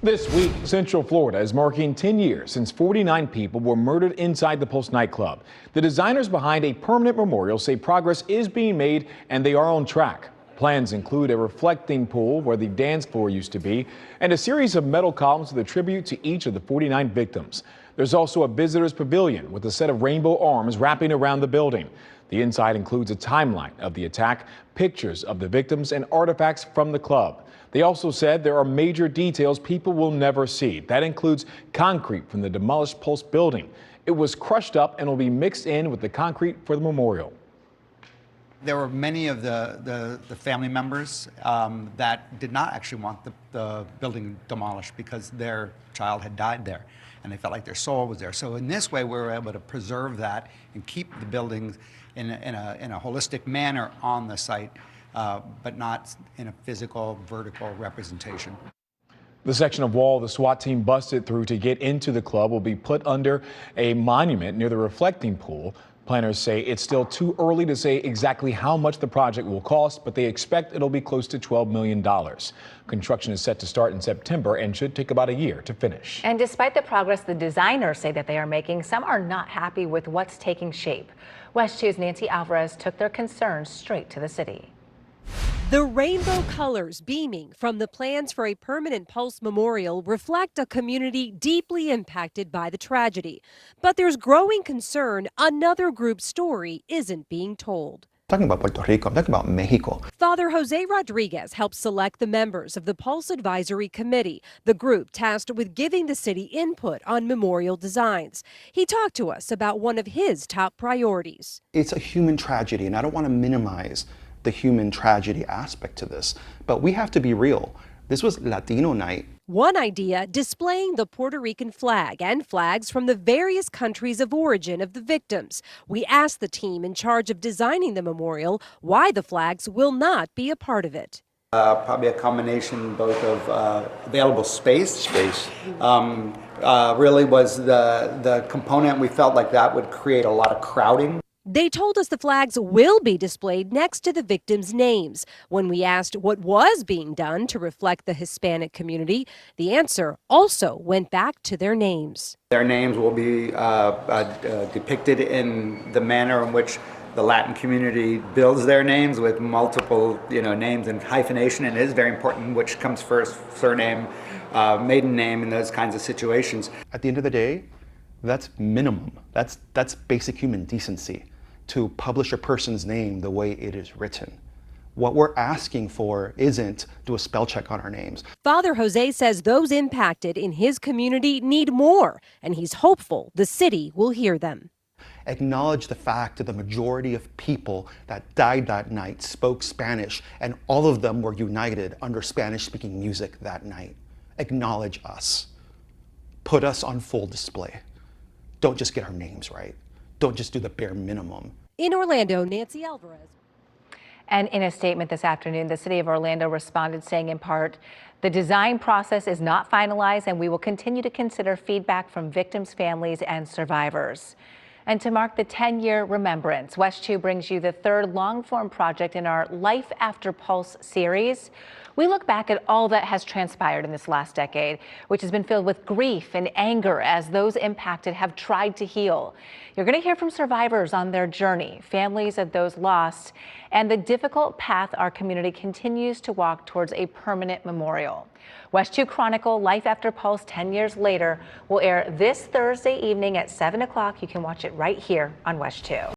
This week, Central Florida is marking 10 years since 49 people were murdered inside the Pulse nightclub. The designers behind a permanent memorial say progress is being made and they are on track. Plans include a reflecting pool where the dance floor used to be and a series of metal columns with a tribute to each of the 49 victims. There's also a visitors pavilion with a set of rainbow arms wrapping around the building. The inside includes a timeline of the attack, pictures of the victims, and artifacts from the club. They also said there are major details people will never see. That includes concrete from the demolished Pulse building. It was crushed up and will be mixed in with the concrete for the memorial. There were many of the family members that did not actually want the building demolished because their child had died there and they felt like their soul was there. So in this way, we were able to preserve that and keep the buildings in a holistic manner on the site, but not in a physical, vertical representation. The section of wall the SWAT team busted through to get into the club will be put under a monument near the reflecting pool. Planners say it's still too early to say exactly how much the project will cost, but they expect it'll be close to $12 million. Construction is set to start in September and should take about a year to finish. And despite the progress the designers say that they are making, some are not happy with what's taking shape. West 2's Nancy Alvarez took their concerns straight to the city. The rainbow colors beaming from the plans for a permanent Pulse memorial reflect a community deeply impacted by the tragedy. But there's growing concern another group's story isn't being told. I'm talking about Puerto Rico, I'm talking about Mexico. Father Jose Rodriguez helped select the members of the Pulse Advisory Committee, the group tasked with giving the city input on memorial designs. He talked to us about one of his top priorities. It's a human tragedy, and I don't want to minimize the human tragedy aspect to this, but we have to be real. This was Latino night. One idea, displaying the Puerto Rican flag and flags from the various countries of origin of the victims. We asked the team in charge of designing the memorial why the flags will not be a part of it. Probably a combination both of available space. Really was the component. We felt like that would create a lot of crowding. They told us the flags will be displayed next to the victims' names. When we asked what was being done to reflect the Hispanic community, the answer also went back to their names. Their names will be depicted in the manner in which the Latin community builds their names, with multiple names and hyphenation, and it is very important which comes first, surname, maiden name, in those kinds of situations. At the end of the day, that's minimum. That's basic human decency, to publish a person's name the way it is written. What we're asking for isn't do a spell check on our names. Father Jose says those impacted in his community need more, and he's hopeful the city will hear them. Acknowledge the fact that the majority of people that died that night spoke Spanish, and all of them were united under Spanish-speaking music that night. Acknowledge us. Put us on full display. Don't just get our names right. Don't just do the bare minimum. In Orlando, Nancy Alvarez. And in a statement this afternoon, the city of Orlando responded saying in part, the design process is not finalized and we will continue to consider feedback from victims' families and survivors. And to mark the 10-year remembrance, West 2 brings you the third long-form project in our Life After Pulse series. We look back at all that has transpired in this last decade, which has been filled with grief and anger as those impacted have tried to heal. You're going to hear from survivors on their journey, families of those lost, and the difficult path our community continues to walk towards a permanent memorial. West 2 Chronicle Life After Pulse 10 years later will air this Thursday evening at 7 o'clock. You can watch it right here on West 2.